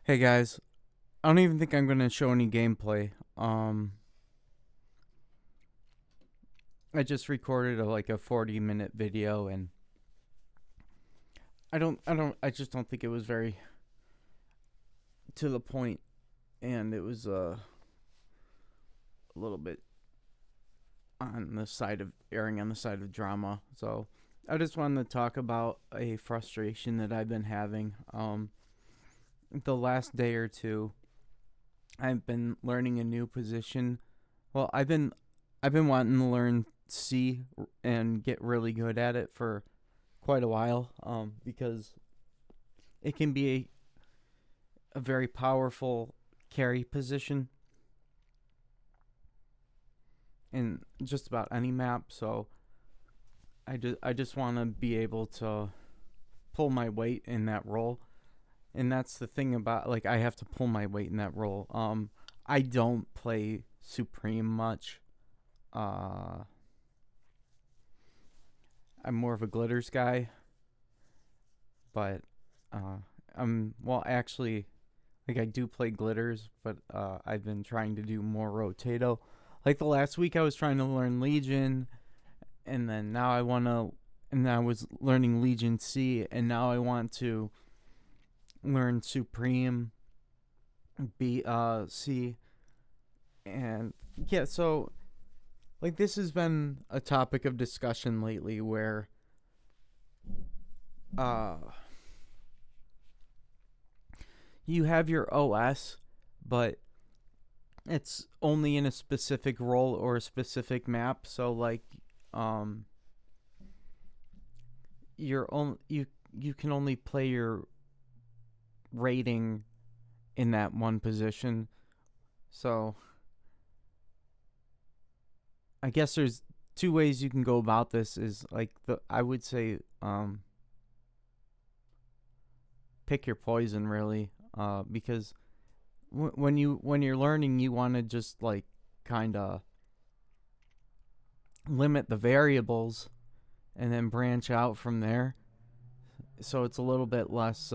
Hey guys, I don't even think I'm gonna show any gameplay. I just recorded like a 40-minute video, and I just don't think it was very to the point, and it was a little bit on the side of erring on the side of drama. So I just wanted to talk about a frustration that I've been having. The last day or two, I've been learning a new position. Well, I've been wanting to learn C and get really good at it for quite a while. Because it can be a very powerful carry position in just about any map. So I just want to be able to pull my weight in that role, and that's the thing about, like, I have to pull my weight in that role. I don't play Supreme much. Uh, I'm more of a glitters guy, but uh, actually, like, I do play glitters, but I've been trying to do more rotato. Like the last week, I was trying to learn Legion, and then now I want to, and I was learning Legion C, and now I want to learn Supreme B C, and yeah. So like this has been a topic of discussion lately, where uh you have your OS, but it's only in a specific role or a specific map. So like, um, you can only play your rating in that one position. So I guess there's two ways you can go about this. Is like the I would say, pick your poison, really, because when you're learning, you want to just like kind of limit the variables and then branch out from there, so it's a little bit less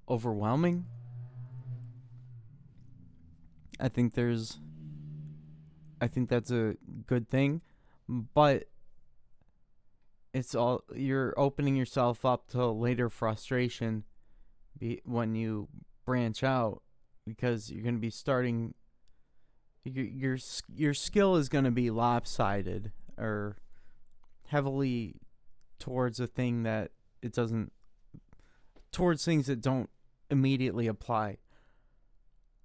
overwhelming. I think there's I think that's a good thing, but it's all you're opening yourself up to later frustration when you branch out, because you're going to be starting your skill is going to be lopsided, or heavily towards a thing that it doesn't towards things that don't immediately apply.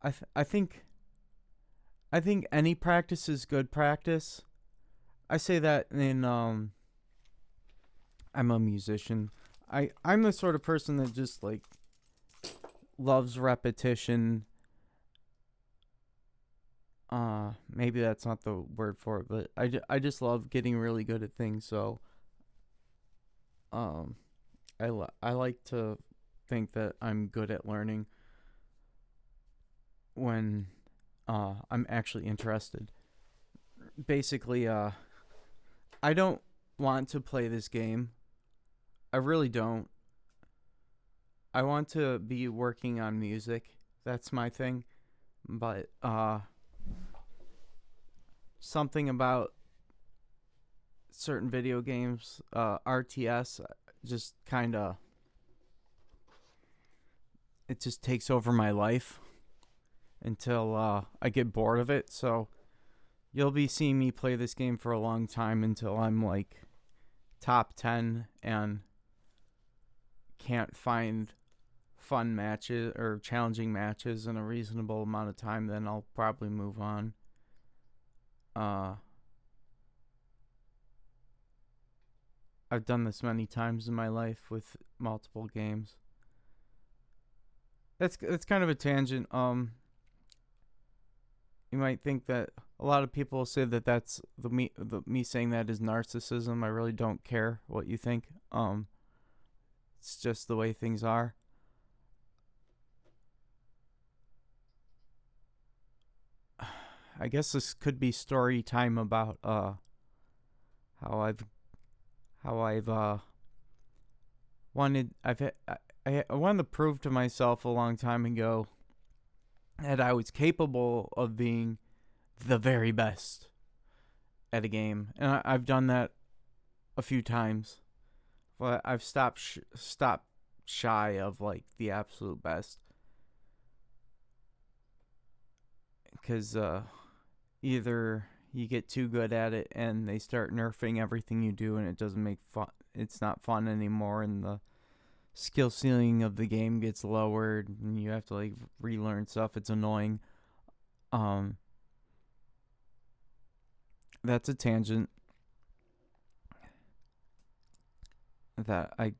I th- I think I think any practice is good practice. I say that in I'm a musician. I'm the sort of person that just like loves repetition. Maybe that's not the word for it, but I just love getting really good at things. So um I like to think that I'm good at learning when I'm actually interested. Basically, I don't want to play this game. I really don't. I want to be working on music. That's my thing. But something about certain video games, RTS, just kind of it just takes over my life until I get bored of it. So you'll be seeing me play this game for a long time until I'm like top 10 and can't find fun matches or challenging matches in a reasonable amount of time. Then I'll probably move on. Uh, I've done this many times in my life with multiple games. That's kind of a tangent. You might think that a lot of people say that that's the me saying that is narcissism. I really don't care what you think. It's just the way things are. I guess this could be story time about how I've how I've wanted I've I wanted to prove to myself a long time ago that I was capable of being the very best at a game, and I've done that a few times, but I've stopped shy of like the absolute best, because either you get too good at it and they start nerfing everything you do and it doesn't make fun. It's not fun anymore, and the skill ceiling of the game gets lowered, and you have to like relearn stuff. It's annoying. Um, that's a tangent that I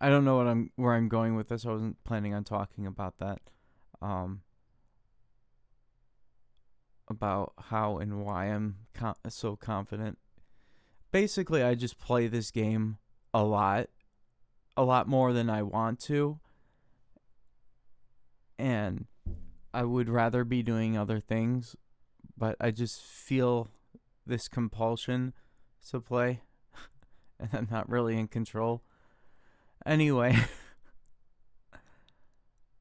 don't know where I'm going with this. I wasn't planning on talking about that. Um, about how and why I'm so confident. Basically, I just play this game a lot more than I want to, and I would rather be doing other things, but I just feel this compulsion to play, and I'm not really in control. Anyway,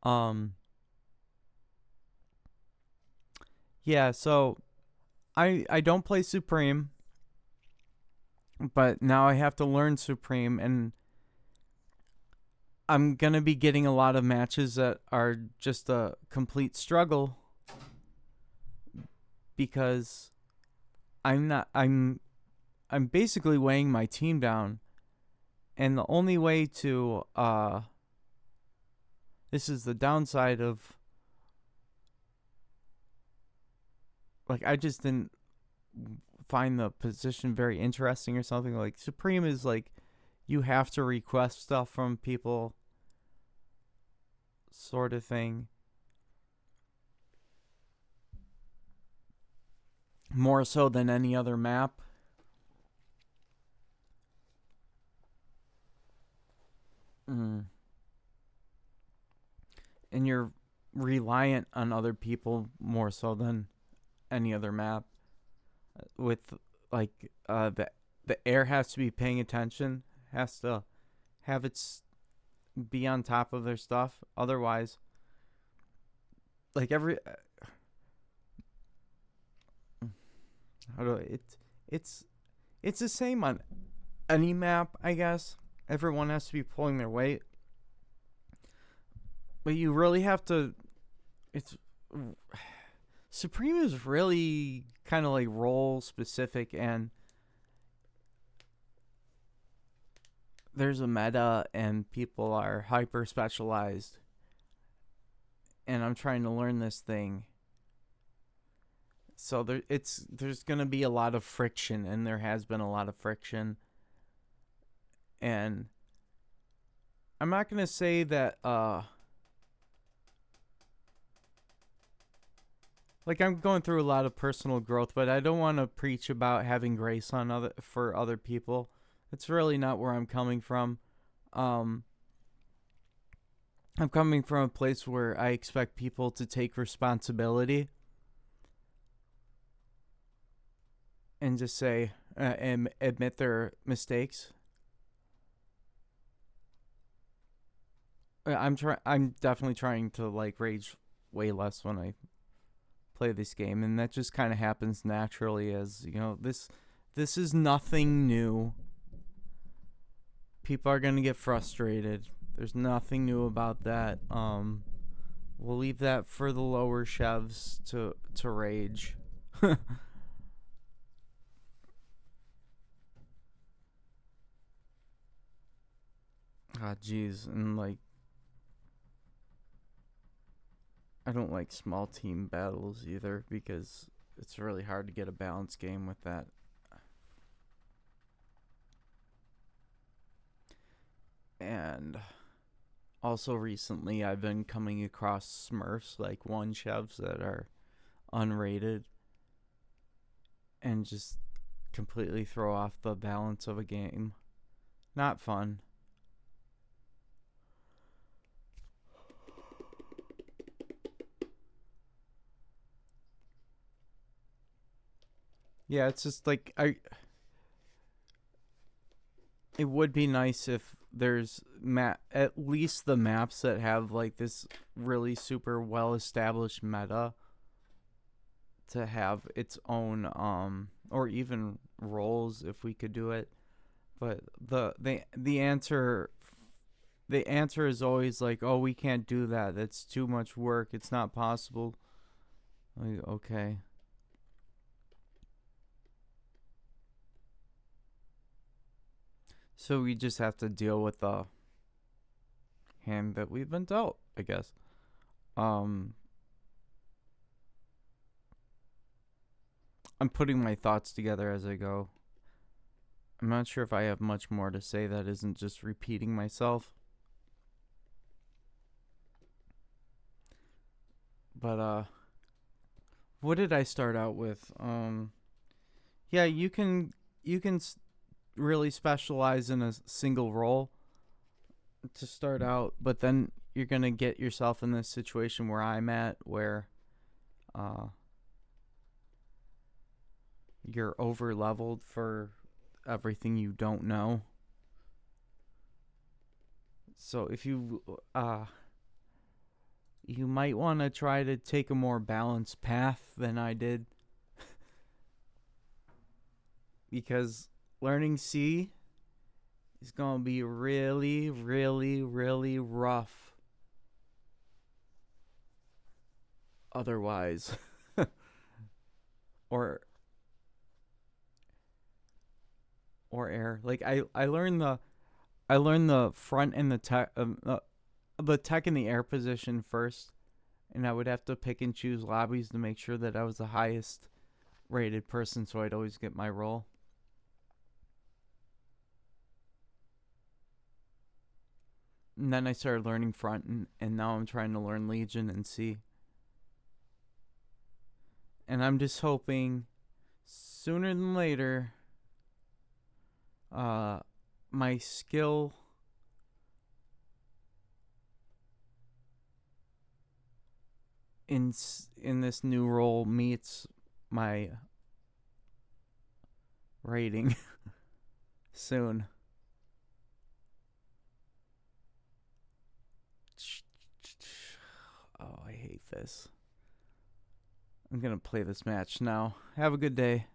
um, yeah, so I don't play Supreme, but now I have to learn Supreme, and I'm gonna be getting a lot of matches that are just a complete struggle, because I'm not I'm basically weighing my team down, and the only way to this is the downside of, like, I just didn't find the position very interesting or something. Like, Supreme is like, you have to request stuff from people, sort of thing. More so than any other map. Mm. And you're reliant on other people more so than any other map. With like the air has to be paying attention, has to have its be on top of their stuff. Otherwise, like how do I, it's it's the same on any map, I guess. Everyone has to be pulling their weight, but you really have to. It's Supreme is really kind of like role specific, and there's a meta, and people are hyper specialized, and I'm trying to learn this thing. So there's gonna be a lot of friction, and there has been a lot of friction, and I'm not gonna say that like, I'm going through a lot of personal growth, but I don't want to preach about having grace on for other people. It's really not where I'm coming from. Um, I'm coming from a place where I expect people to take responsibility and just say and admit their mistakes. I'm definitely trying to like rage way less when I play this game, and that just kind of happens naturally, as you know, this is nothing new. People are going to get frustrated. There's nothing new about that. We'll leave that for the lower chefs to rage. Ah, jeez. And like, I don't like small team battles either, because it's really hard to get a balanced game with that. And also recently I've been coming across Smurfs, like one chefs that are unrated, and just completely throw off the balance of a game. Not fun. Yeah, it's just like it would be nice if there's at least the maps that have like this really super well established meta to have its own or even roles if we could do it. But the answer is always like, oh, we can't do that. That's too much work. It's not possible. Like, okay. So we just have to deal with the hand that we've been dealt, I guess. Um I'm putting my thoughts together as I go. I'm not sure if I have much more to say that isn't just repeating myself. But what did I start out with? Yeah, you can really specialize in a single role to start out, but then you're going to get yourself in this situation where I'm at where uh you're over leveled for everything you don't know. So if you might want to try to take a more balanced path than I did, because learning C is going to be really, really, really rough otherwise. or or air. Like I learned the front and the tech and the air position first, and I would have to pick and choose lobbies to make sure that I was the highest rated person, so I'd always get my role. And then I started learning front, and now I'm trying to learn Legion and C. And I'm just hoping sooner than later, uh, my skill in in this new role meets my rating soon. Oh, I hate this. I'm gonna play this match now. Have a good day.